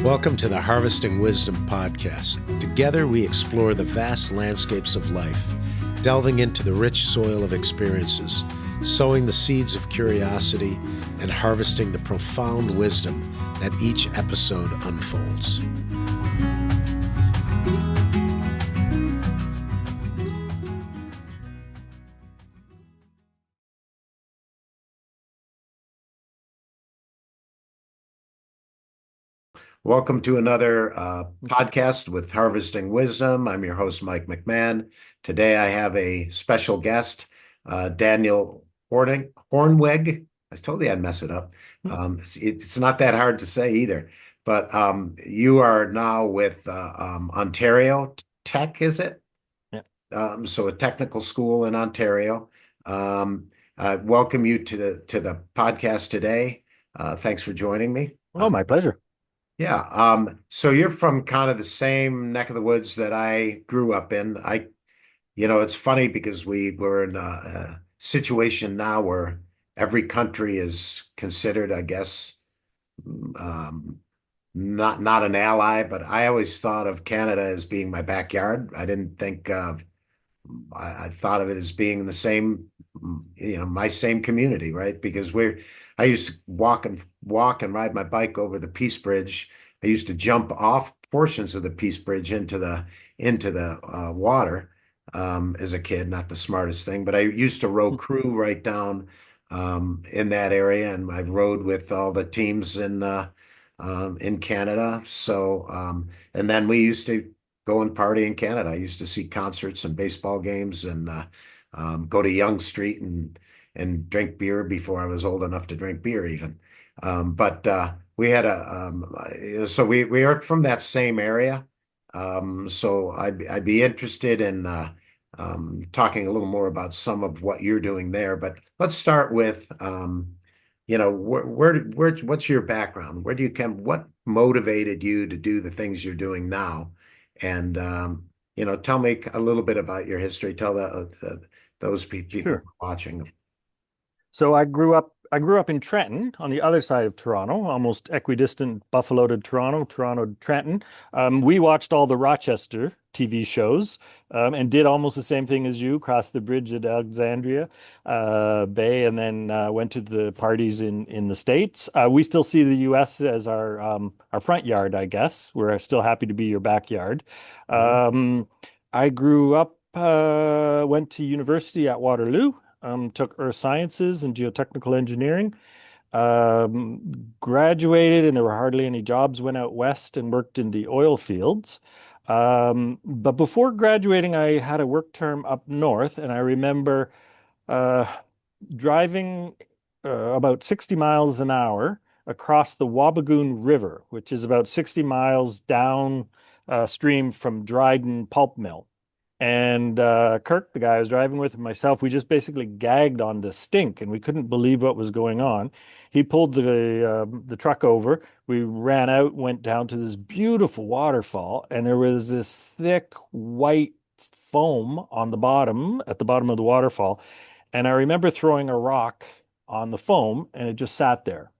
Welcome to the Harvesting Wisdom podcast. Together we explore the vast landscapes of life, delving into the rich soil of experiences, sowing the seeds of curiosity, and harvesting the profound wisdom that each episode unfolds. Welcome to another podcast with Harvesting Wisdom. I'm your host, Mike McMahon. Today I have a special guest, Daniel Hoornweg. I told you I'd mess it up. It's not that hard to say either. But you are now with Ontario Tech, is it? Yeah. So a technical school in Ontario. I welcome you to the podcast today. Thanks for joining me. Oh, my pleasure. Yeah. So you're from kind of the same neck of the woods that I grew up in. It's funny because we're in a situation now where every country is considered, I guess, not an ally, but I always thought of Canada as being my backyard. I didn't think I thought of it as being the same, my same community, right? Because I used to walk and ride my bike over the Peace Bridge. I used to jump off portions of the Peace Bridge into the water as a kid. Not the smartest thing, but I used to row crew right down in that area, and I rode with all the teams in Canada. So, and then we used to go and party in Canada. I used to see concerts and baseball games and go to Yonge Street and drink beer before I was old enough to drink beer even. But we had so we are from that same area. So I'd be interested in talking a little more about some of what you're doing there. But let's start with what's your background? Where do you come? What motivated you to do the things you're doing now? And tell me a little bit about your history. Tell those people Sure. watching. So I grew up in Trenton on the other side of Toronto, almost equidistant Buffalo to Toronto to Trenton. We watched all the Rochester TV shows and did almost the same thing as you, crossed the bridge at Alexandria Bay, and then went to the parties in the States. We still see the U.S. as our front yard, I guess. We're still happy to be your backyard. I grew up, went to university at Waterloo. Took earth sciences and geotechnical engineering. Graduated, and there were hardly any jobs. Went out west and worked in the oil fields. But before graduating, I had a work term up north, and I remember uh, driving about 60 miles an hour across the Wabagoon River, which is about 60 miles down stream from Dryden Pulp Mill. And Kirk, the guy I was driving with, and myself, we just basically gagged on the stink, and we couldn't believe what was going on. He pulled the truck over. We ran out, went down to this beautiful waterfall, and there was this thick white foam on the bottom, at the bottom of the waterfall. And I remember throwing a rock on the foam, and it just sat there.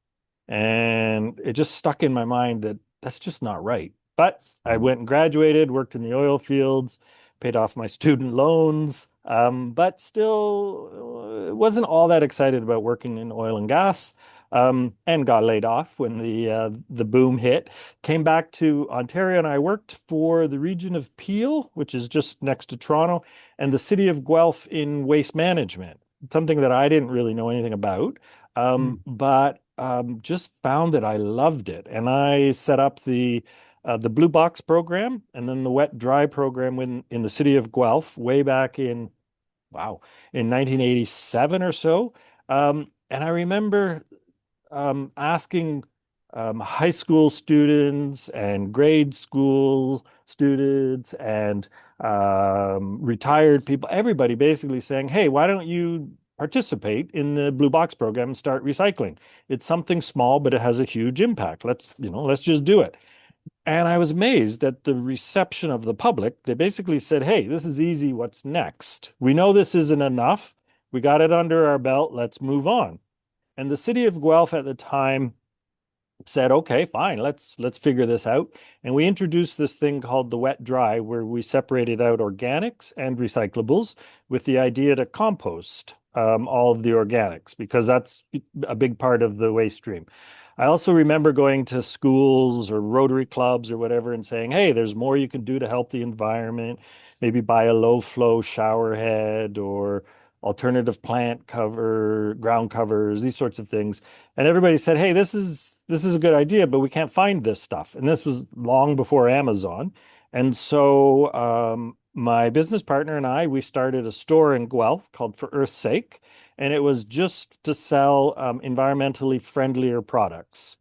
And it just stuck in my mind that that's just not right. But I went and graduated, worked in the oil fields, paid off my student loans, but still wasn't all that excited about working in oil and gas, and got laid off when the boom hit. Came back to Ontario, and I worked for the region of Peel, which is just next to Toronto, and the city of Guelph in waste management, something that I didn't really know anything about, but just found that I loved it. And I set up the Blue Box program and then the Wet Dry program in the city of Guelph way back in 1987 or so. And I remember asking high school students and grade school students and retired people, everybody basically saying, "Hey, why don't you participate in the Blue Box program and start recycling? It's something small, but it has a huge impact. Let's just do it." And I was amazed at the reception of the public. They basically said, "Hey, this is easy. What's next? We know this isn't enough. We got it under our belt. Let's move on." And the city of Guelph at the time said, okay, fine, let's figure this out. And we introduced this thing called the wet dry, where we separated out organics and recyclables with the idea to compost all of the organics because that's a big part of the waste stream. I also remember going to schools or Rotary clubs or whatever and saying, hey, there's more you can do to help the environment. Maybe buy a low flow shower head or alternative plant cover, ground covers, these sorts of things. And everybody said, "Hey, this is a good idea, but we can't find this stuff." And this was long before Amazon. And so my business partner and I, we started a store in Guelph called For Earth's Sake, and it was just to sell environmentally friendlier products.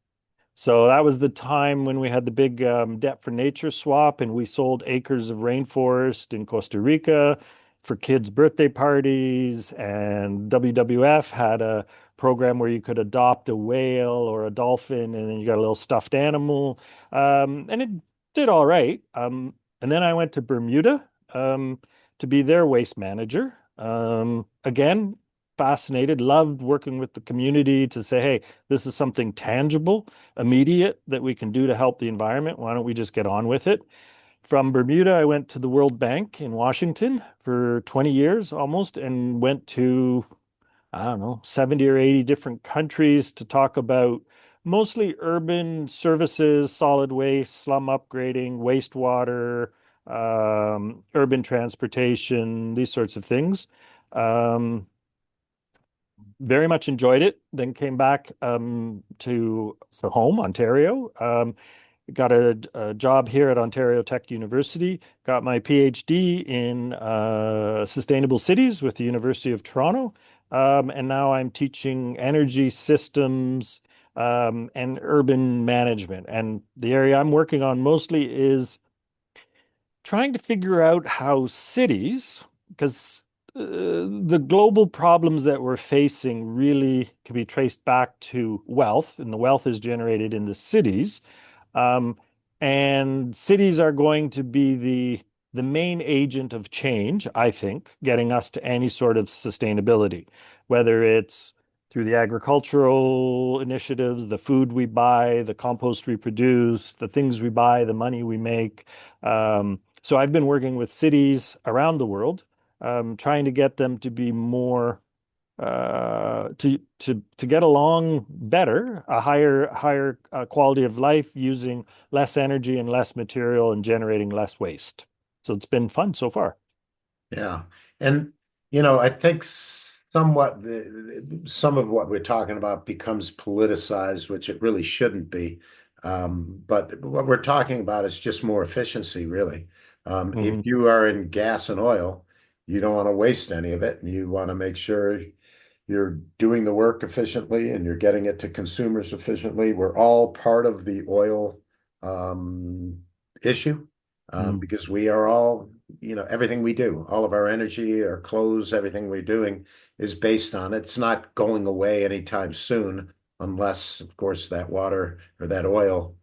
So that was the time when we had the big Debt for Nature swap, and we sold acres of rainforest in Costa Rica for kids' birthday parties. And WWF had a program where you could adopt a whale or a dolphin, and then you got a little stuffed animal. And it did all right. And then I went to Bermuda to be their waste manager. Again, fascinated, loved working with the community to say, hey, this is something tangible, immediate that we can do to help the environment. Why don't we just get on with it? From Bermuda, I went to the World Bank in Washington for 20 years almost and went to, I don't know, 70 or 80 different countries to talk about mostly urban services, solid waste, slum upgrading, wastewater, urban transportation, these sorts of things. Um, very much enjoyed it. Then came back to home, Ontario. Got a job here at Ontario Tech University. Got my PhD in sustainable cities with the University of Toronto. And now I'm teaching energy systems and urban management. And the area I'm working on mostly is trying to figure out how cities, because the global problems that we're facing really can be traced back to wealth, and the wealth is generated in the cities. Um, and cities are going to be the main agent of change, I think, getting us to any sort of sustainability, whether it's through the agricultural initiatives, the food we buy, the compost we produce, the things we buy, the money we make. So I've been working with cities around the world, trying to get them to be more to get along better, a higher quality of life using less energy and less material and generating less waste. So it's been fun so far. Yeah. And, I think somewhat some of what we're talking about becomes politicized, which it really shouldn't be. But what we're talking about is just more efficiency, really. If Hmm. you are in gas and oil, you don't want to waste any of it, and you want to make sure you're doing the work efficiently and you're getting it to consumers efficiently. We're all part of the oil um, issue Mm. because we are all, everything we do, all of our energy, our clothes, everything we're doing is based on it. It's not going away anytime soon, unless, of course, that water or that oil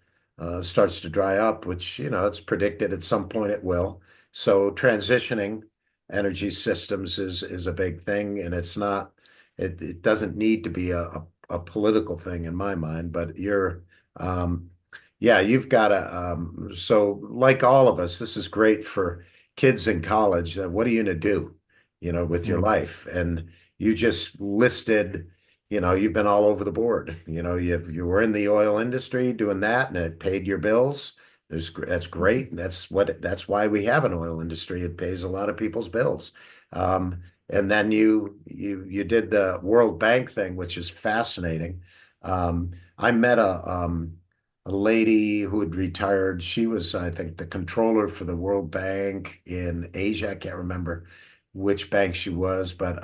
starts to dry up, which, it's predicted at some point it will. So transitioning energy systems is a big thing, and it doesn't need to be a political thing in my mind, but um, yeah, you've got to, so like all of us, this is great for kids in college. What are you going to do, with your Mm. life? And you just listed, you've been all over the board. You were in the oil industry doing that and it paid your bills. That's great. That's why we have an oil industry. It pays a lot of people's bills. Um, and then you did the World Bank thing, which is fascinating. I met a lady who had retired. She was, I think, the controller for the World Bank in Asia. I can't remember which bank she was, but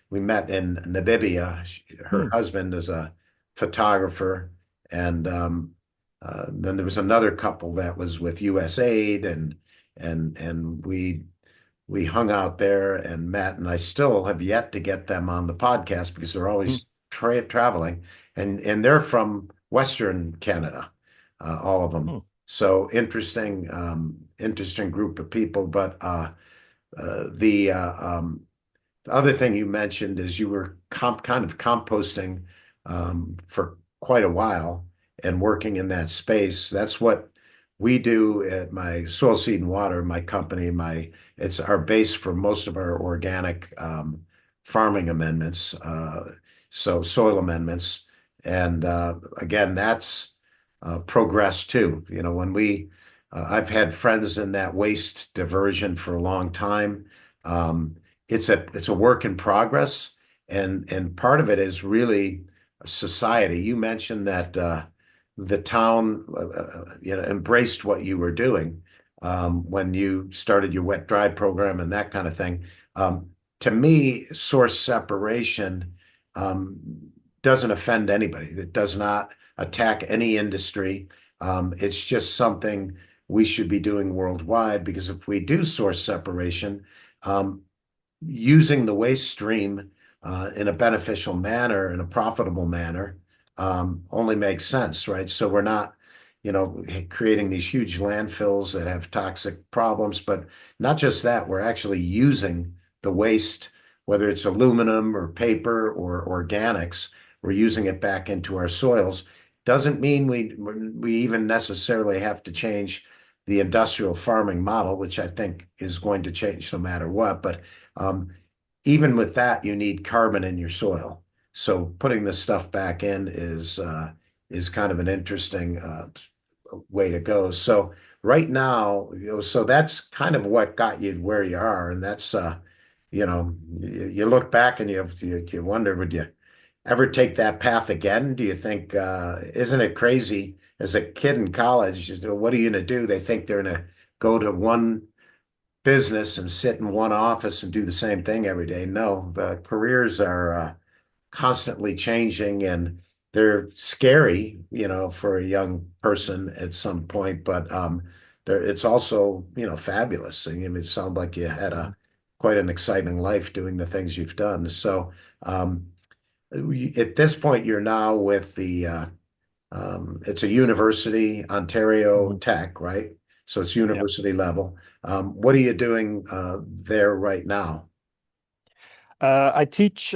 we met in Namibia. Her Mm. husband is a photographer, and then there was another couple that was with USAID, and we hung out there and met, and I still have yet to get them on the podcast because they're Mm. always traveling, and they're from Western Canada, all of them. Mm. So interesting group of people. But the other thing you mentioned is you were kind of composting for quite a while, and working in that space. That's what we do at my Soil Seed and Water, my company. It's our base for most of our organic farming amendments, so soil amendments. And again, that's progress too. I've had friends in that waste diversion for a long time. Um, it's a work in progress, and part of it is really society. You mentioned that the town, embraced what you were doing when you started your wet dry program and that kind of thing. Um, to me, source separation um, doesn't offend anybody. It does not attack any industry. It's just something we should be doing worldwide because if we do source separation, um, using the waste stream in a beneficial manner, in a profitable manner, only makes sense, right? So we're not, creating these huge landfills that have toxic problems, but not just that, we're actually using the waste, whether it's aluminum or paper or organics, we're using it back into our soils. Doesn't mean we even necessarily have to change the industrial farming model, which I think is going to change no matter what. But um, even with that, you need carbon in your soil. So putting this stuff back in is kind of an interesting way to go. So right now, so that's kind of what got you where you are, and that's you look back and you wonder, would you ever take that path again? Do you think isn't it crazy as a kid in college, what are you going to do? They think they're going to go to one business and sit in one office and do the same thing every day. No, the careers are constantly changing and they're scary, for a young person at some point, but it's also, fabulous. I mean, it sounds like you had a quite an exciting life doing the things you've done. So at this point, you're now with it's a university, Ontario Mhm. Tech, right? So it's Yep. university level. What are you doing there right now? I teach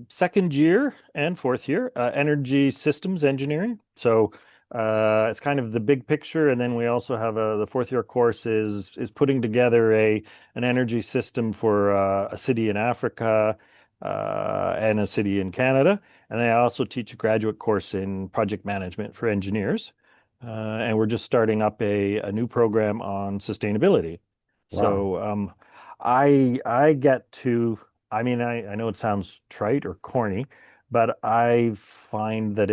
second year and fourth year energy systems engineering. So it's kind of the big picture, and then we also have the fourth year course is putting together an energy system for a city in Africa and a city in Canada. And I also teach a graduate course in project management for engineers. And we're just starting up a new program on sustainability. Wow. So I get to I mean, I know it sounds trite or corny, but I find that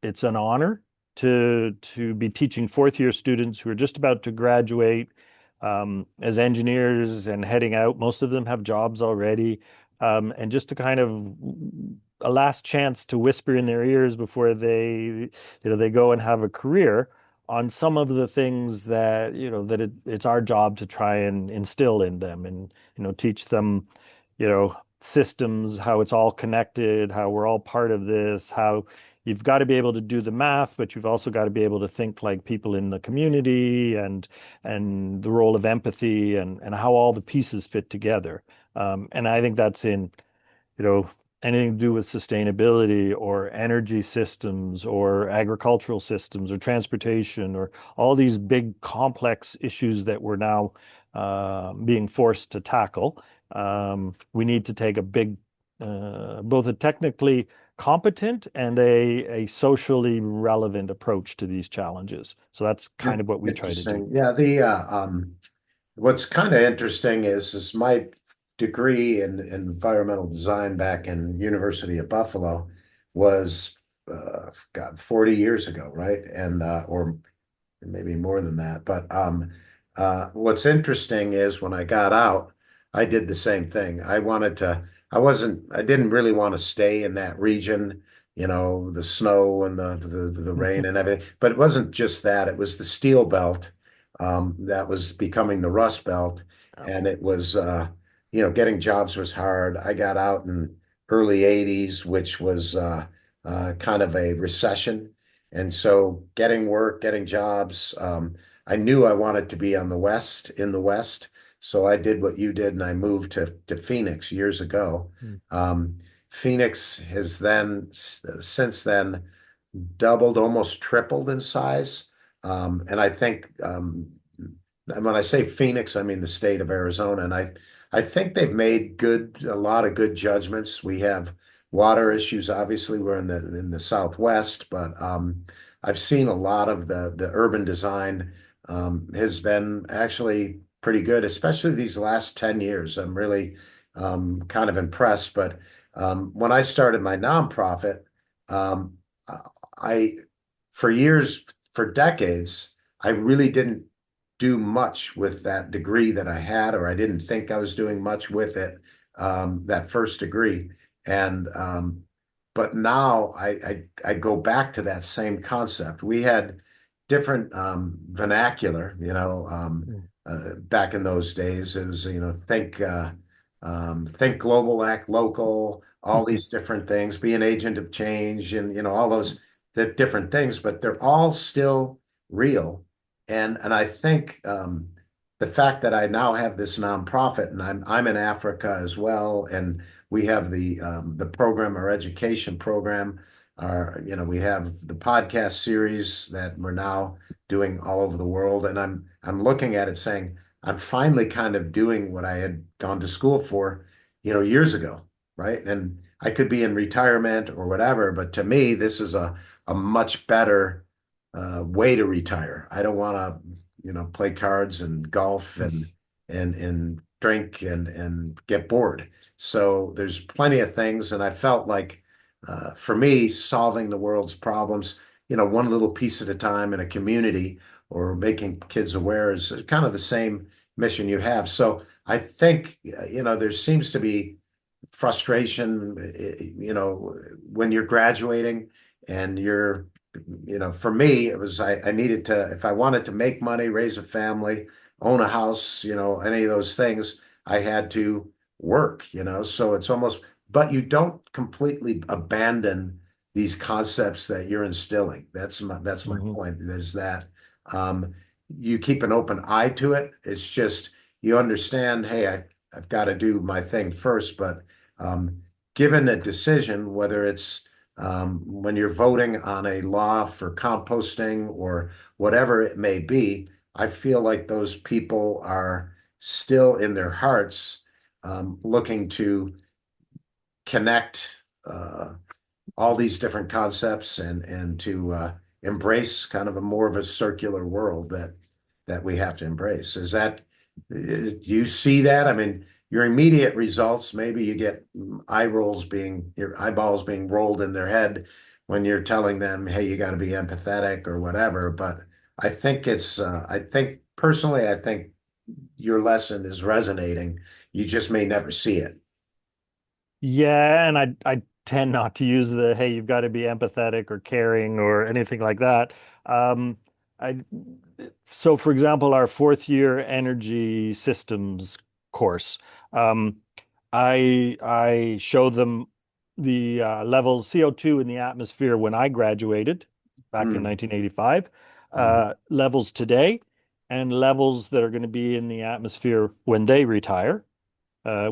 it's an honor to be teaching fourth year students who are just about to graduate as engineers and heading out. Most of them have jobs already, and just to kind of a last chance to whisper in their ears before they go and have a career on some of the things that it's our job to try and instill in them and teach them systems, how it's all connected, how we're all part of this, how you've got to be able to do the math, but you've also got to be able to think like people in the community and the role of empathy and how all the pieces fit together. And I think that's in, you know, anything to do with sustainability or energy systems or agricultural systems or transportation or all these big complex issues that we're now being forced to tackle. We need to take a big, both a technically competent and a socially relevant approach to these challenges. So that's kind of what we try to do. Interesting. Yeah, the what's kind of interesting is my degree in environmental design back in University of Buffalo was God, 40 years ago, right? And or maybe more than that. But what's interesting is when I got out, I did the same thing. I didn't really want to stay in that region, the snow and the rain and everything. But it wasn't just that, it was the steel belt that was becoming the rust belt. Yeah. And it was, getting jobs was hard. I got out in early 80s, which was kind of a recession. And so getting work, getting jobs, I knew I wanted to be in the West. So I did what you did and I moved to Phoenix years ago. Mm. Phoenix has then, since then, doubled, almost tripled in size. And I think, and when I say Phoenix, I mean the state of Arizona. And I think they've made a lot of good judgments. We have water issues. Obviously, we're in the Southwest, but I've seen a lot of the urban design has been actually pretty good, especially these last 10 years. I'm really kind of impressed. But when I started my nonprofit, um, I, for years, for decades, I really didn't do much with that degree that I had, or I didn't think I was doing much with it, that first degree. And but now I go back to that same concept. We had different vernacular, Mm. back in those days. It was, think global, act local, all these different things, be an agent of change, and all those the different things, but they're all still real. And I think the fact that I now have this nonprofit, and I'm in Africa as well, and we have the program, our education program, we have the podcast series that we're now doing all over the world, and I'm looking at it saying I'm finally kind of doing what I had gone to school for, years ago, right? And I could be in retirement or whatever, but to me, this is a much better way to retire. I don't want to, play cards and golf and drink and get bored. So there's plenty of things, and I felt like for me, solving the world's problems, one little piece at a time in a community or making kids aware is kind of the same mission you have. So I think, there seems to be frustration, when you're graduating and for me, it was I needed to, if I wanted to make money, raise a family, own a house, any of those things, I had to work, so it's almost, but you don't completely abandon these concepts that you're instilling. That's my Mhm. point, is that um, you keep an open eye to it. It's just you understand, hey, I've got to do my thing first, but um, given a decision, whether it's when you're voting on a law for composting or whatever it may be, I feel like those people are still in their hearts looking to connect all these different concepts and to embrace kind of a more of a circular world that we have to embrace. Do you see that? I mean, your immediate results, maybe you get your eyeballs being rolled in their head when you're telling them, hey, you got to be empathetic or whatever. But I think personally, I think your lesson is resonating. You just may never see it. Yeah, and I tend not to use the hey, you've got to be empathetic or caring or anything like that. Um, I so for example, our fourth year energy systems course, um, I show them the levels CO2 in the atmosphere when I graduated back in Mm. 1985, Mhm. levels today, and levels that are going to be in the atmosphere when they retire.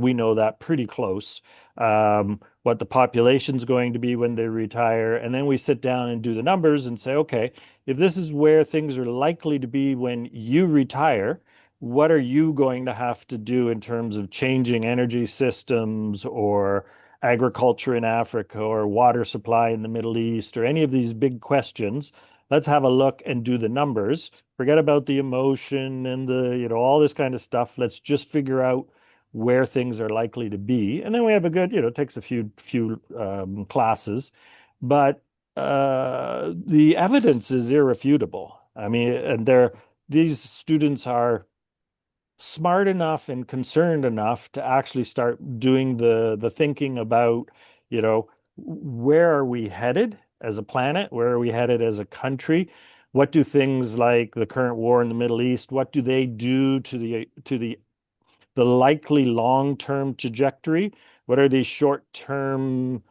We know that pretty close. What the population's going to be when they retire. And then we sit down and do the numbers and say, okay, if this is where things are likely to be when you retire, what are you going to have to do in terms of changing energy systems or agriculture in Africa or water supply in the Middle East or any of these big questions? Let's have a look and do the numbers. Forget about the emotion and all this kind of stuff. Let's just figure out where things are likely to be. And then we have a good, it takes a few classes, but the evidence is irrefutable. I mean, and these students are smart enough and concerned enough to actually start doing the thinking about, where are we headed as a planet? Where are we headed as a country? What do things like the current war in the Middle East, what do they do to the likely long-term trajectory? What are these short-term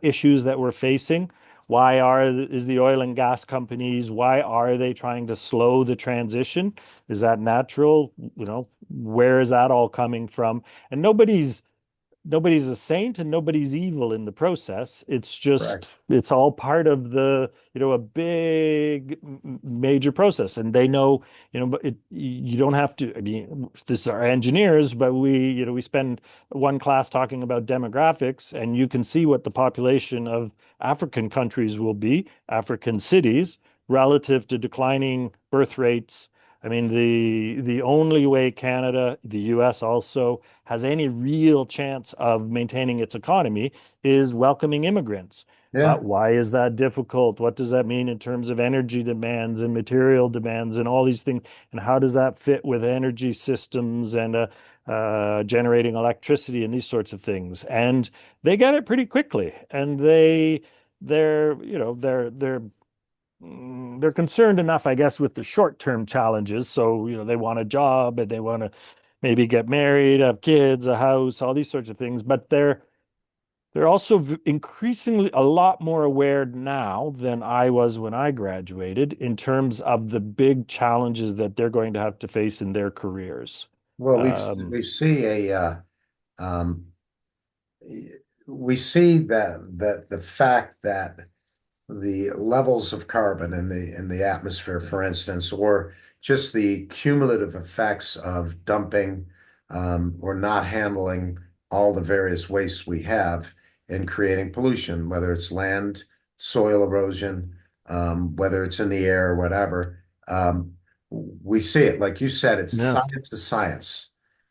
issues that we're facing? Is the oil and gas companies, why are they trying to slow the transition? Is that natural? Where is that all coming from? And nobody's a saint and nobody's evil in the process. It's Correct. just it's all part of the, a big major process. And they know, but you don't have to, I mean, this are engineers, but we spend one class talking about demographics, and you can see what the population of African countries will be, African cities, relative to declining birth rates. I mean, the only way Canada, the US also has any real chance of maintaining its economy is welcoming immigrants. Yeah. But why is that difficult? What does that mean in terms of energy demands and material demands and all these things? And how does that fit with energy systems and generating electricity and these sorts of things? And they get it pretty quickly, and they're concerned enough, I guess, with the short-term challenges. So, they want a job and they want to maybe get married, have kids, a house, all these sorts of things. But they're also increasingly a lot more aware now than I was when I graduated in terms of the big challenges that they're going to have to face in their careers. Well, Um, we see um, we see that the fact that the levels of carbon in the atmosphere, for instance, or just the cumulative effects of dumping or not handling all the various wastes we have in creating pollution, whether it's land, soil erosion, whether it's in the air, whatever. We see it, like you said, it's yeah, science to science.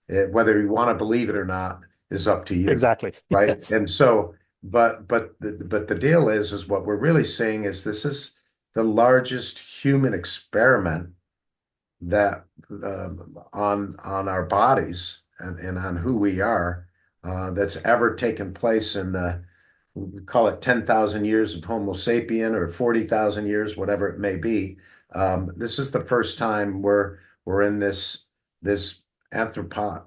Whether you want to believe it or not is up to you, exactly. right? Yes. And so but the deal is what we're really seeing is this is the largest human experiment that on our bodies and on who we are that's ever taken place in the we call it 10,000 years of Homo sapien or 40,000 years, whatever it may be. This is the first time we're in this anthropo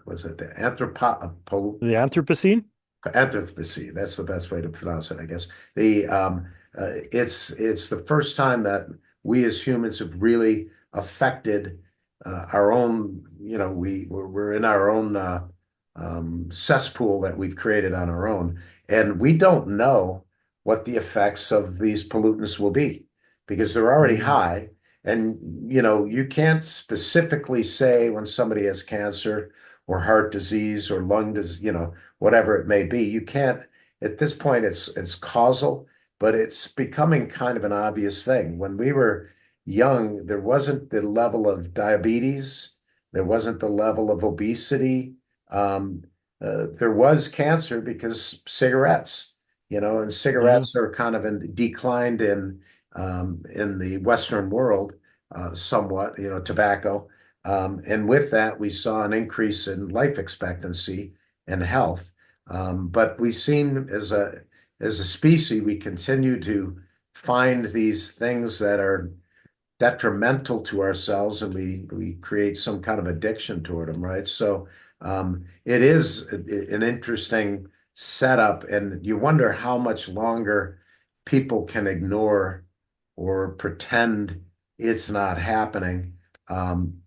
was it the anthropo The Anthropocene? Anthropocene. That's the best way to pronounce it, I guess. It's the first time that we as humans have really affected our own. We're in our own cesspool that we've created on our own, and we don't know what the effects of these pollutants will be because they're already Mm, high. And you can't specifically say when somebody has cancer or heart disease or lung disease, whatever it may be. You can't, at this point, it's causal, but it's becoming kind of an obvious thing. When we were young, there wasn't the level of diabetes, there wasn't the level of obesity. Um, there was cancer because cigarettes, and yeah. cigarettes are kind of declined in the Western world somewhat, tobacco. And with that, we saw an increase in life expectancy and health. But we seem as a species, we continue to find these things that are detrimental to ourselves, and we create some kind of addiction toward them, right? So it is an interesting setup, and you wonder how much longer people can ignore or pretend it's not happening. Um,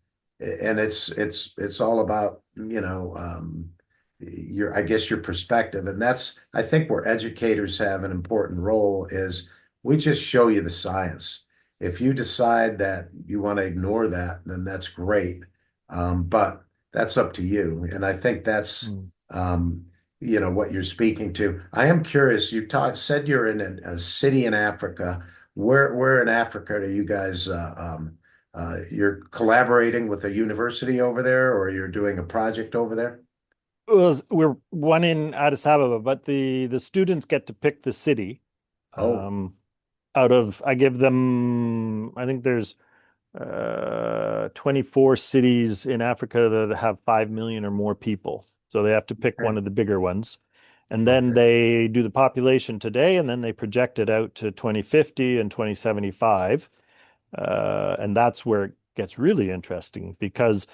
and it's all about, I guess your perspective. And that's, I think where educators have an important role is we just show you the science. If you decide that you want to ignore that, then that's great. But that's up to you. And I think that's, Mm. what you're speaking to. I am curious, said you're in a city in Africa. Where in Africa are you guys you're collaborating with a university over there or you're doing a project over there? We're one in Addis Ababa, but the students get to pick the city. Oh, Um, Out of I give them, I think there's 24 cities in Africa that have 5 million or more people. So they have to pick okay. one of the bigger ones. And then Okay. they do the population today, and then they project it out to 2050 and 2075. And that's where it gets really interesting because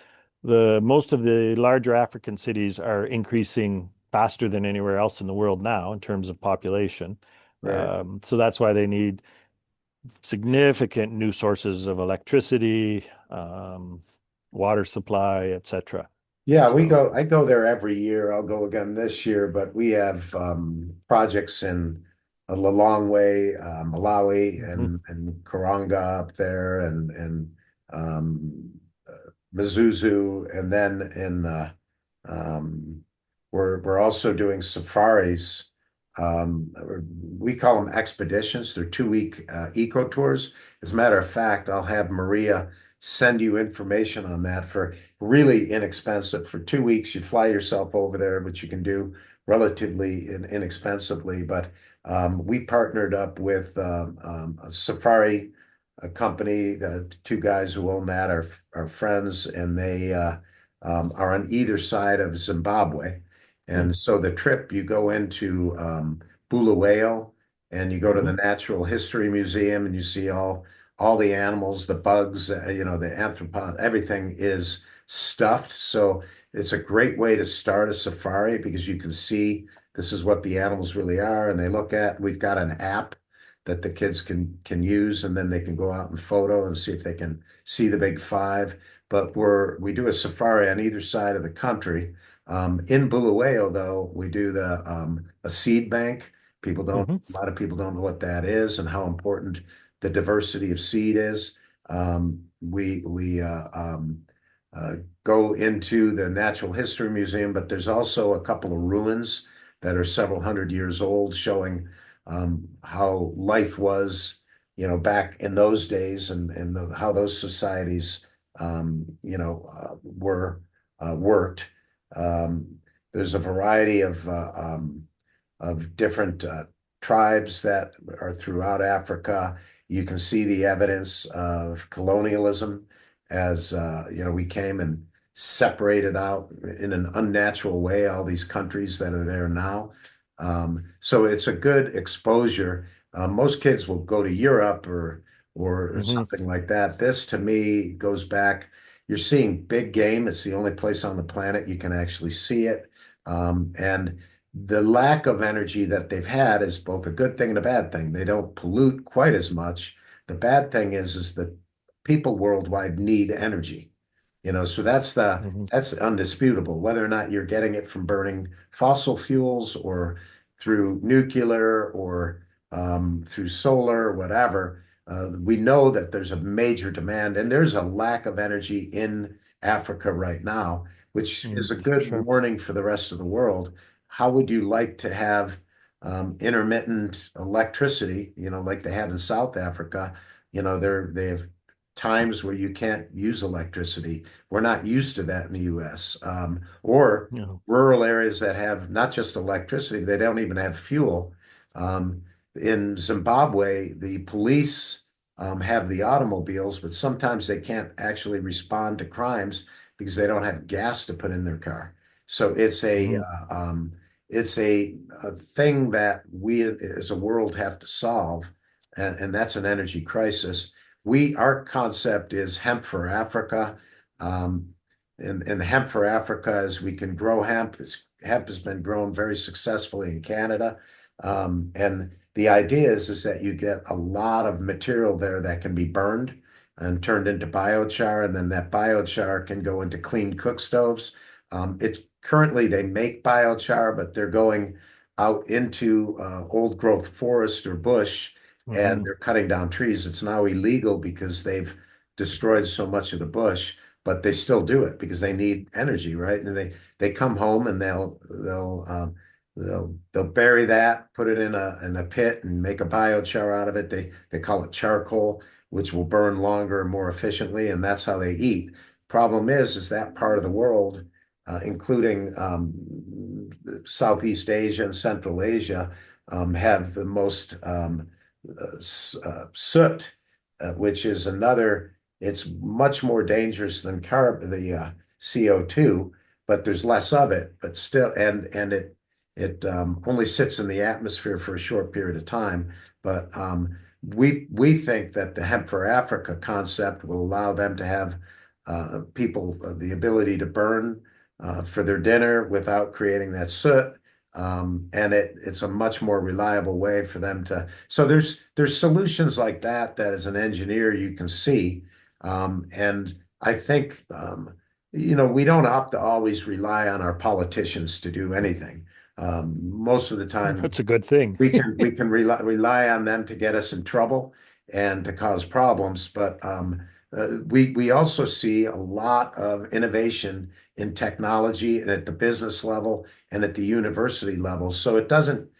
the most of the larger African cities are increasing faster than anywhere else in the world now in terms of population. Right. So that's why they need significant new sources of electricity, water supply, etc. Yeah, we So, go, I go there every year. I'll go again this year, but we have projects in Lilongwe, Malawi, mhm, and Karanga up there, and um, Mizuzu, and then in um, we're also doing safaris. Um, we call them expeditions. They're 2 week eco tours. As a matter of fact, I'll have Maria send you information on that for really inexpensive. For 2 weeks, you fly yourself over there, which you can do relatively inexpensively. But we partnered up with a safari a company. The two guys who own that are friends, and they are on either side of Zimbabwe. mm, And so the trip, you go into Bulawayo, and you go to the mhm, Natural History Museum, and you see all the animals, the bugs, the arthropods, everything is stuffed. So it's a great way to start a safari because you can see this is what the animals really are, and they look at. We've got an app that the kids can use, and then they can go out and photo and see if they can see the big five. But we do a safari on either side of the country. In Bulawayo, though, we do the a seed bank. mhm, A lot of people don't know what that is and how important the diversity of seed is. We go into the Natural History Museum, but there's also a couple of ruins that are several hundred years old, showing how life was, back in those days, and how those societies, were worked. Um, there's a variety of different tribes that are throughout Africa. You can see the evidence of colonialism as we came and separated out in an unnatural way all these countries that are there now. So it's a good exposure. Most kids will go to Europe or mhm, something like that. This to me goes back. You're seeing big game. It's the only place on the planet you can actually see it. And the lack of energy that they've had is both a good thing and a bad thing. They don't pollute quite as much. The bad thing is that people worldwide need energy. So mhm, that's undisputable. Whether or not you're getting it from burning fossil fuels or through nuclear or through solar or whatever, we know that there's a major demand and there's a lack of energy in Africa right now, which is a for good sure. warning for the rest of the world. How would you like to have intermittent electricity, like they have in South Africa? They have times where you can't use electricity. We're not used to that in the US. Or No. rural areas that have not just electricity, they don't even have fuel. Um, in Zimbabwe, the police have the automobiles, but sometimes they can't actually respond to crimes because they don't have gas to put in their car. So Mhm, it's a thing that we as a world have to solve, and that's an energy crisis. Our concept is hemp for Africa. Um, and hemp for Africa is we can grow hemp. Hemp has been grown very successfully in Canada. And the idea is that you get a lot of material there that can be burned and turned into biochar, and then that biochar can go into clean cook stoves. It's currently they make biochar, but they're going out into old growth forest or bush, and mhm, they're cutting down trees. It's now illegal because they've destroyed so much of the bush, but they still do it because they need energy, right? And they come home and they'll bury that, put it in a pit, and make a biochar out of it. They call it charcoal, which will burn longer and more efficiently, and that's how they eat. Problem is that part of the world, including Southeast Asia and Central Asia, have the most soot, which is another. It's much more dangerous than the CO2, but there's less of it. But still, and it only sits in the atmosphere for a short period of time. But we think that the Hemp for Africa concept will allow them to have people the ability to burn for their dinner without creating that soot. And it's a much more reliable way for them to. So there's solutions like that as an engineer you can see. And I think we don't have to always rely on our politicians to do anything. Most of the time, That's a good thing. we can rely on them to get us in trouble and to cause problems. But we also see a lot of innovation in technology and at the business level and at the university level. So it doesn't.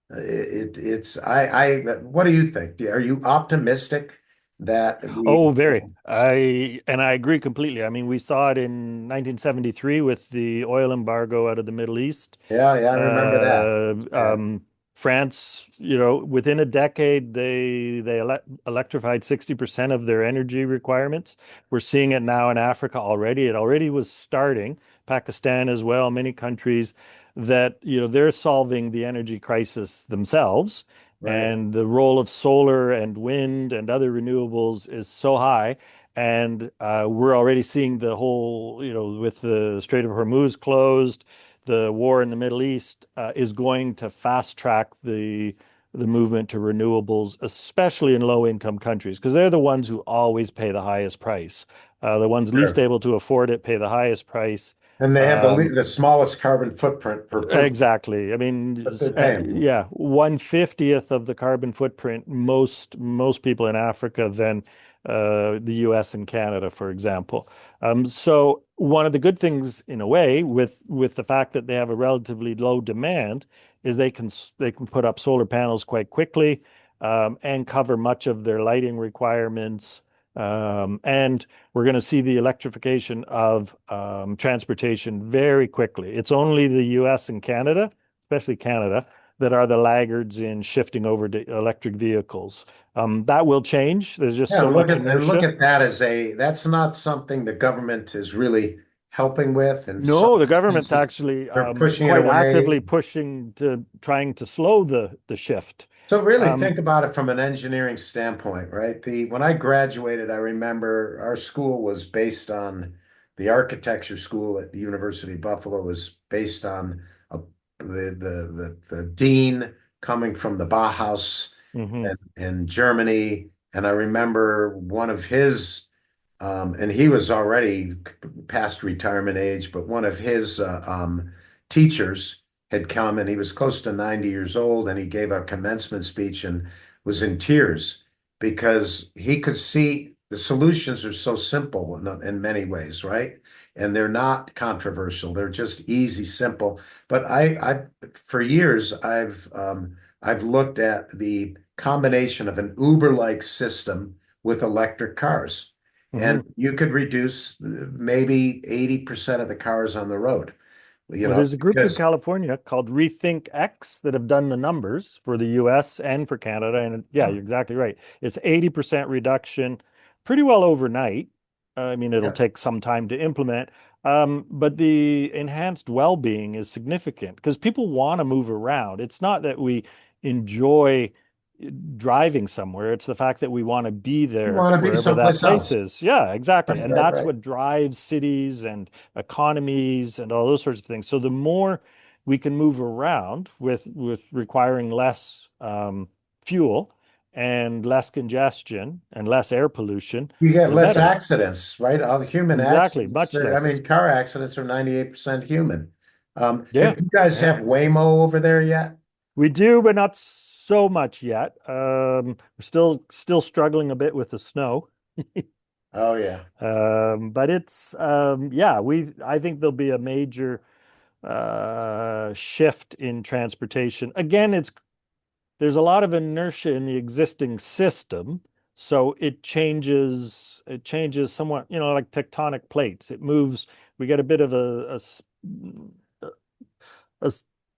It's What do you think? Are you optimistic that we? Oh, very. I agree completely. I mean, we saw it in 1973 with the oil embargo out of the Middle East. Yeah, yeah, I remember that. Uh, Yeah, France, within a decade, they electrified 60% of their energy requirements. We're seeing it now in Africa already. It already was starting. Pakistan as well, many countries that, they're solving the energy crisis themselves. right. And the role of solar and wind and other renewables is so high. And we're already seeing the whole, with the Strait of Hormuz closed, the war in the Middle East is going to fast track the movement to renewables, especially in low income countries, because they're the ones who always pay the highest price. The ones least Sure. able to afford it pay the highest price. And they have Um, the smallest carbon footprint per person Exactly. I mean, that they're paying for. yeah, 1/50th of the carbon footprint most people in Africa than the US and Canada, for example. So one of the good things, in a way, with the fact that they have a relatively low demand, is they can put up solar panels quite quickly, and cover much of their lighting requirements. And we're going to see the electrification of transportation very quickly. It's only the US and Canada, especially Canada, that are the laggards in shifting over to electric vehicles. That will change. There's just Yeah, so and look much at and look inertia. at that as that's not something the government is really helping with, and some No, the government's places actually they're pushing it quite away. actively pushing to trying to slow the shift. So really Um, think about it from an engineering standpoint, right? The When I graduated, I remember our school was based on the architecture school at the University of Buffalo was based on a, the dean coming from the Bauhaus mhm, in Germany. And I remember one of his, and he was already past retirement age, but one of his teachers had come and he was close to 90 years old and he gave a commencement speech and was in tears because he could see the solutions are so simple in many ways, right? And they're not controversial. They're just easy, simple. But for years, I've looked at the combination of an Uber-like system with electric cars. And mhm. you could reduce maybe 80% of the cars on the road, Well, there's a group in because California called Rethink X that have done the numbers for the US and for Canada. And yeah, oh, you're exactly right. It's 80% reduction pretty well overnight. I mean, it'll yeah, take some time to implement. But the enhanced well-being is significant because people want to move around. It's not that we enjoy driving somewhere. It's the fact that we want to be you there want to be wherever that someplace place else. is. Yeah, exactly. Right, And right, that's right. what drives cities and economies and all those sorts of things. So the more we can move around with requiring less fuel and less congestion and less air pollution, You get the less better. accidents, right? All the human Exactly, accidents. much I less. mean, car accidents are 98% human. Yeah, Have you guys yeah. have Waymo over there yet? We do, but not so much yet. We're still struggling a bit with the snow. Oh yeah. But it's yeah, I think there'll be a major shift in transportation. Again, there's a lot of inertia in the existing system, so it changes somewhat, like tectonic plates. It moves, we get a bit of a, a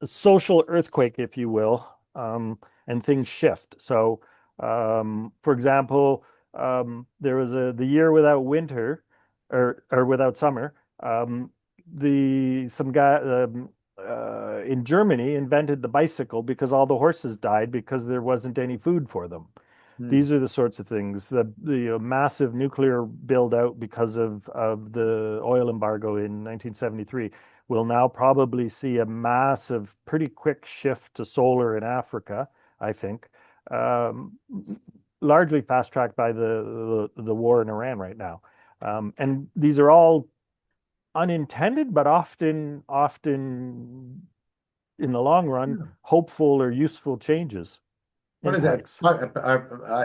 social earthquake, if you will, and things shift. So, for example, there was the year without winter, or without summer. The some guy in Germany invented the bicycle because all the horses died because there wasn't any food for them. Hmm. These are the sorts of things. The massive nuclear build out because of the oil embargo in 1973 will now probably see a massive, pretty quick shift to solar in Africa, I think, um, largely fast tracked by the war in Iran right now. And these are all unintended, but often in the long run, hopeful or useful changes, What is that? impacts.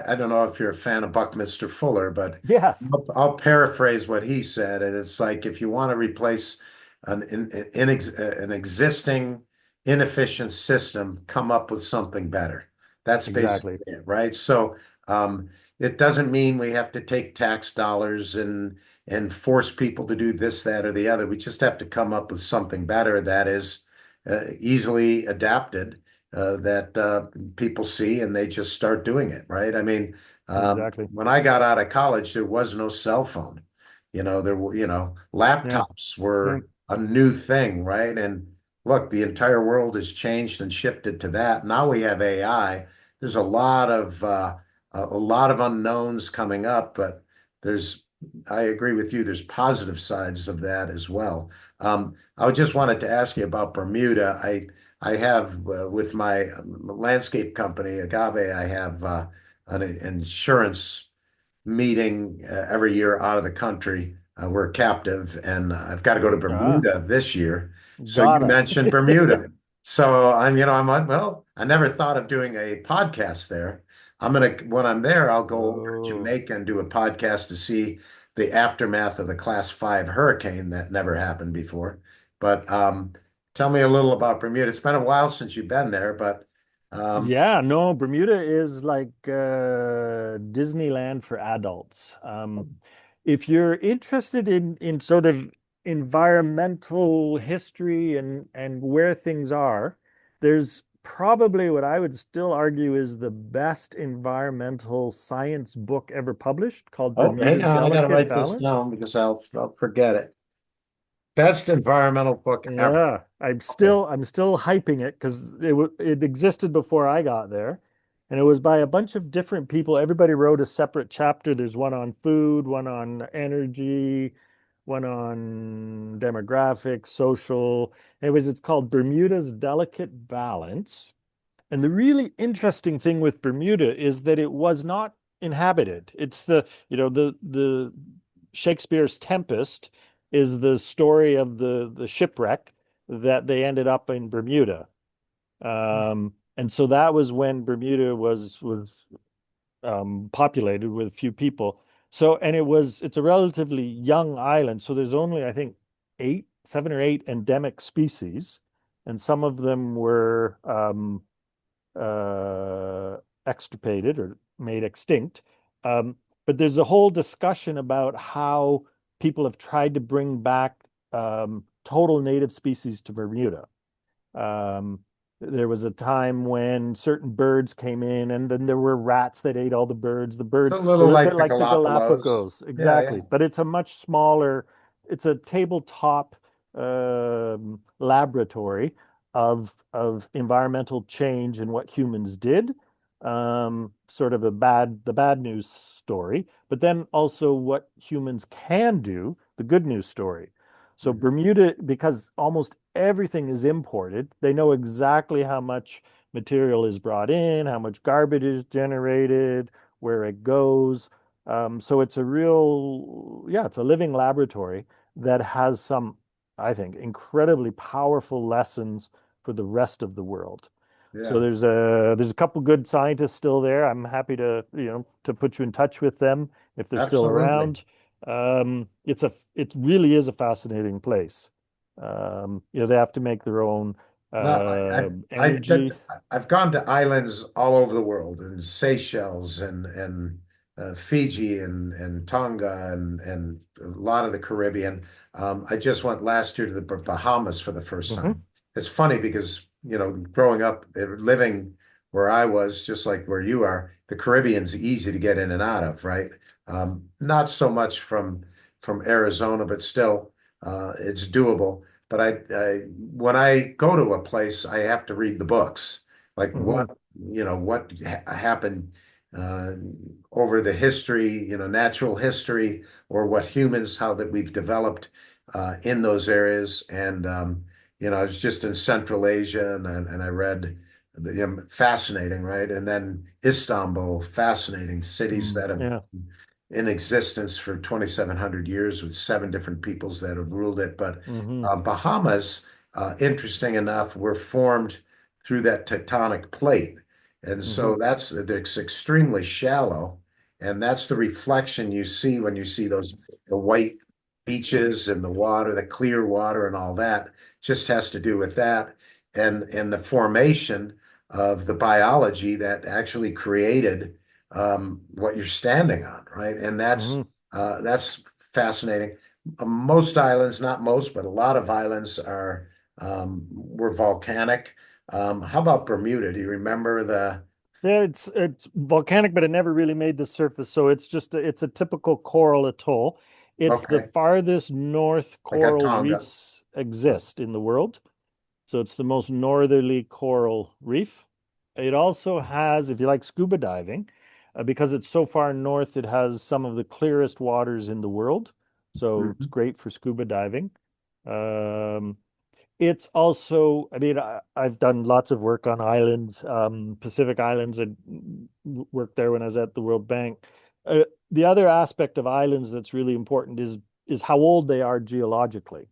I don't know if you're a fan of Buckminster Fuller, but Yeah, I'll paraphrase what he said. And it's like if you want to replace an existing inefficient system, come up with something better. That's basically exactly. it, right? So it doesn't mean we have to take tax dollars and force people to do this, that, or the other. We just have to come up with something better that is easily adapted that people see and they just start doing it, right? I mean, Exactly. when I got out of college, there was no cell phone. There were, Yeah. laptops Yeah. were a new thing, right? And look, the entire world has changed and shifted to that. Now we have AI. There's a lot of unknowns coming up, but there's I agree with you. There's positive sides of that as well. I just wanted to ask you about Bermuda. I have with my landscape company, Agave, I have an insurance meeting every year out of the country. We're captive, and I've got to go to Ah, Bermuda this year. So you gotta. mentioned Bermuda. So I'm like, well, I never thought of doing a podcast there. When I'm there, I'll go over to Oh, Jamaica and do a podcast to see the aftermath of the Class 5 hurricane that never happened before. But tell me a little about Bermuda. It's been a while since you've been there, but um, yeah, no, Bermuda is like Disneyland for adults. If you're interested in sort of environmental history and where things are, there's probably what I would still argue is the best environmental science book ever published called oh, hang Bermuda's on, I got to Delicate write this Balance. down because I'll forget it. Best environmental book ever. Yeah, Okay. I'm still hyping it because it existed before I got there, and it was by a bunch of different people. Everybody wrote a separate chapter. There's one on food, one on energy, one on demographics, social. It's called Bermuda's Delicate Balance. And the really interesting thing with Bermuda is that it was not inhabited. It's the Shakespeare's Tempest is the story of the shipwreck that they ended up in Bermuda. And so that was when Bermuda was populated with a few people. So and it's a relatively young island. So there's only I think seven or eight endemic species, and some of them were extirpated or made extinct. Um, but there's a whole discussion about how people have tried to bring back total native species to Bermuda. Um, there was a time when certain birds came in, and then there were rats that ate all the birds. The A bird, a little little bit like the like the Galapagos. Galapagos, Yeah, yeah. exactly. But it's a much smaller, it's a tabletop laboratory of environmental change and what humans did. Sort of the bad news story, but then also what humans can do, the good news story. So Mhm. Bermuda, because almost everything is imported, they know exactly how much material is brought in, how much garbage is generated, where it goes. So it's a real, yeah, it's a living laboratory that has some, I think, incredibly powerful lessons for the rest of the world. So Yeah, there's a couple good scientists still there. I'm happy to put you in touch with them if they're still absolutely. around. It really is a fascinating place. They have to make their own Well, energy. I've gone to islands all over the world, and Seychelles and Fiji and Tonga and a lot of the Caribbean. I just went last year to the Bahamas for the first Mhm. time. It's funny because, growing up, living where I was, just like where you are, the Caribbean's easy to get in and out of, right? Not so much from Arizona, but still, it's doable. But when I go to a place, I have to read the books. Like Mhm. what ha happened uh, over the history, natural history, or what humans, how that we've developed in those areas. And I was just in Central Asia, and I read fascinating, right? And then Istanbul, fascinating cities that have Yeah. in existence for 2,700 years with seven different peoples that have ruled it. But Hmm. Bahamas, interesting enough, were formed through that tectonic plate. And Hmm. so it's extremely shallow. And that's the reflection you see when you see the white beaches and the water, the clear water and all that. Just has to do with that. And the formation of the biology that actually created what you're standing on, right? And Hmm. that's fascinating. Most islands, not most, but a lot of islands were volcanic. How about Bermuda? Do you remember the? Yeah, it's volcanic, but it never really made the surface. So it's a typical coral atoll. It's the Okay, farthest north I got coral Tonga. reefs exist in the world. So it's the most northerly coral reef. It also has, if you like scuba diving, because it's so far north, it has some of the clearest waters in the world. So it's Mhm. great for scuba diving. Um, it's also, I mean, I've done lots of work on islands, Pacific Islands, and worked there when I was at the World Bank. The other aspect of islands that's really important is how old they are geologically.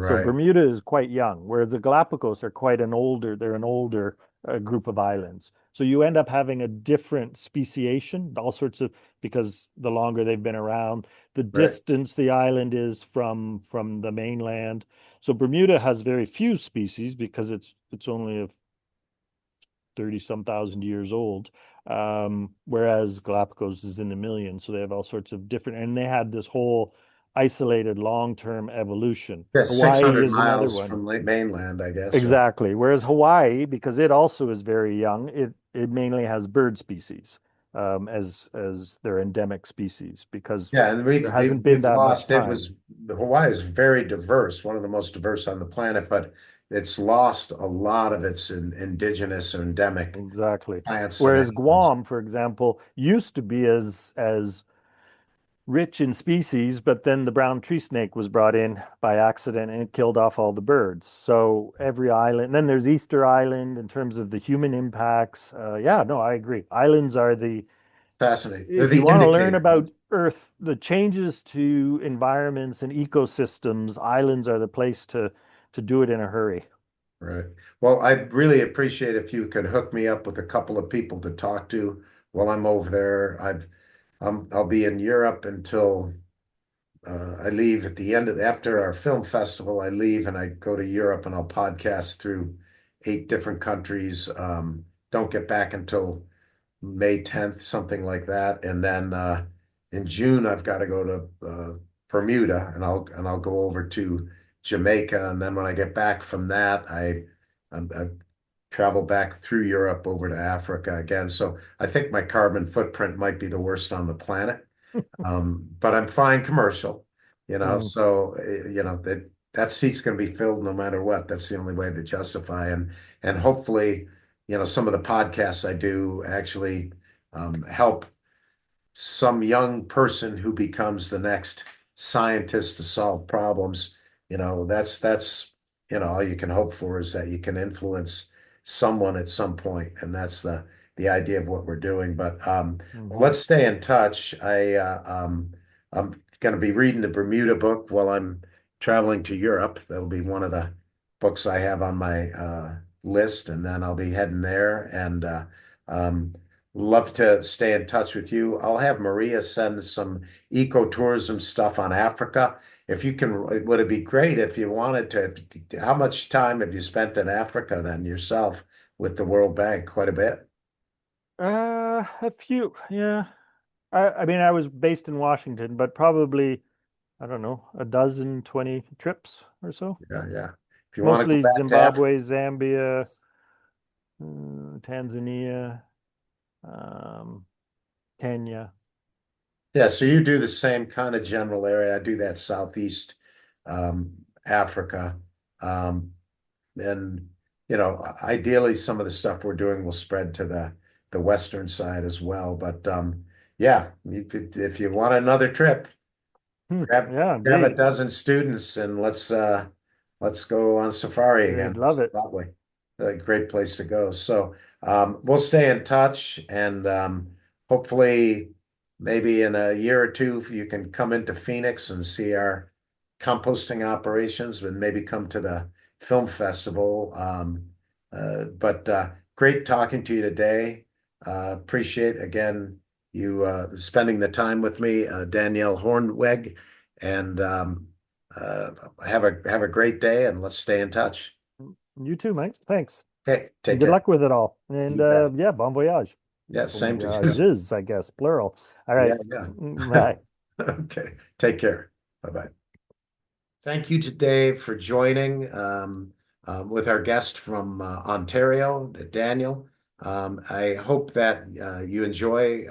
So Right. Bermuda is quite young, whereas the Galapagos are they're an older group of islands. So you end up having a different speciation, all sorts of, because the longer they've been around, the Right. distance the island is from the mainland. So Bermuda has very few species because it's only a 30 some thousand years old. Whereas Galapagos is in the millions. So they have all sorts of different, and they had this whole isolated long-term evolution. Yeah, Hawaii 600 is another miles one. from mainland, I guess, right? Exactly. Whereas Hawaii, because it also is very young, it mainly has bird species as their endemic species because Yeah, and there hasn't been we've that much lost. time. Hawaii is very diverse, one of the most diverse on the planet, but it's lost a lot of its indigenous or endemic Exactly. plants and Whereas animals. Guam, for example, used to be as rich in species, but then the brown tree snake was brought in by accident and it killed off all the birds. So every island, then there's Easter Island in terms of the human impacts. Yeah, no, I agree. Islands are Fascinating. They're if you the want to learn indicator, right? about Earth, the changes to environments and ecosystems, islands are the place to do it in a hurry. Right. Well, I'd really appreciate if you could hook me up with a couple of people to talk to while I'm over there. I'll be in Europe until I leave at the end of after our film festival. I leave and I go to Europe and I'll podcast through eight different countries. Don't get back until May 10th, something like that. And then in June, I've got to go to Bermuda and I'll go over to Jamaica. And then when I get back from that, I travel back through Europe over to Africa again. So I think my carbon footprint might be the worst on the planet. But I'm flying commercial, Mm, so that seat's going to be filled no matter what. That's the only way to justify. And hopefully, some of the podcasts I do actually help some young person who becomes the next scientist to solve problems. That's all you can hope for is that you can influence someone at some point, and that's the idea of what we're doing. But mhm. let's stay in touch. I'm going to be reading the Bermuda book while I'm traveling to Europe. That'll be one of the books I have on my list, and then I'll be heading there and um, love to stay in touch with you. I'll have Maria send some ecotourism stuff on Africa. If you can, would it be great if you wanted to? How much time have you spent in Africa then yourself with the World Bank? Quite a bit. A few, yeah. I mean, I was based in Washington, but probably, I don't know, a dozen, 20 trips or so. Yeah, yeah. If you want to go Mostly back to Africa, Zimbabwe, Zambia, Tanzania, um, Kenya. yeah. So you do the same kind of general area. I do that Southeast Africa. Um, And, ideally, some of the stuff we're doing will spread to the western side as well. But yeah, if you want another trip, Yeah, grab a indeed. dozen students and let's go on safari They'd again. love it. Zimbabwe, a great place to go. So we'll stay in touch and hopefully maybe in a year or two, you can come into Phoenix and see our composting operations and maybe come to the film festival. But great talking to you today. Appreciate again you spending the time with me, Danielle Hoornweg, and have a great day and let's stay in touch. You too, Mike. Thanks. Okay, take Good care. luck with it all. And You bet. yeah, bon voyage. Yeah, Bon same to you. voyages, I guess, plural. All Yeah, right. yeah. Bye. Okay, take care. Bye-bye. Thank you to Dave for joining with our guest from Ontario, Daniel. I hope that you enjoy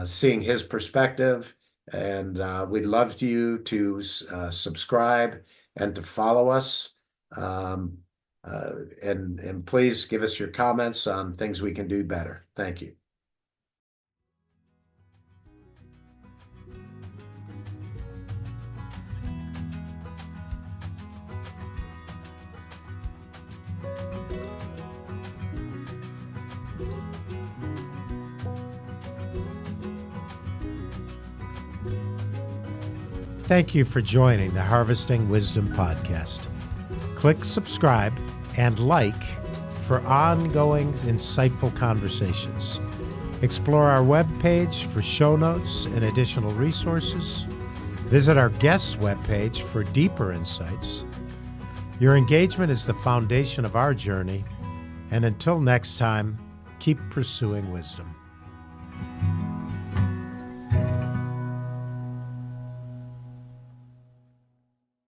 seeing his perspective, and we'd love you to subscribe and to follow us. Um, and please give us your comments on things we can do better. Thank you. Thank you for joining the Harvesting Wisdom podcast. Click subscribe and like for ongoing insightful conversations. Explore our webpage for show notes and additional resources. Visit our guests' webpage for deeper insights. Your engagement is the foundation of our journey, and until next time, keep pursuing wisdom.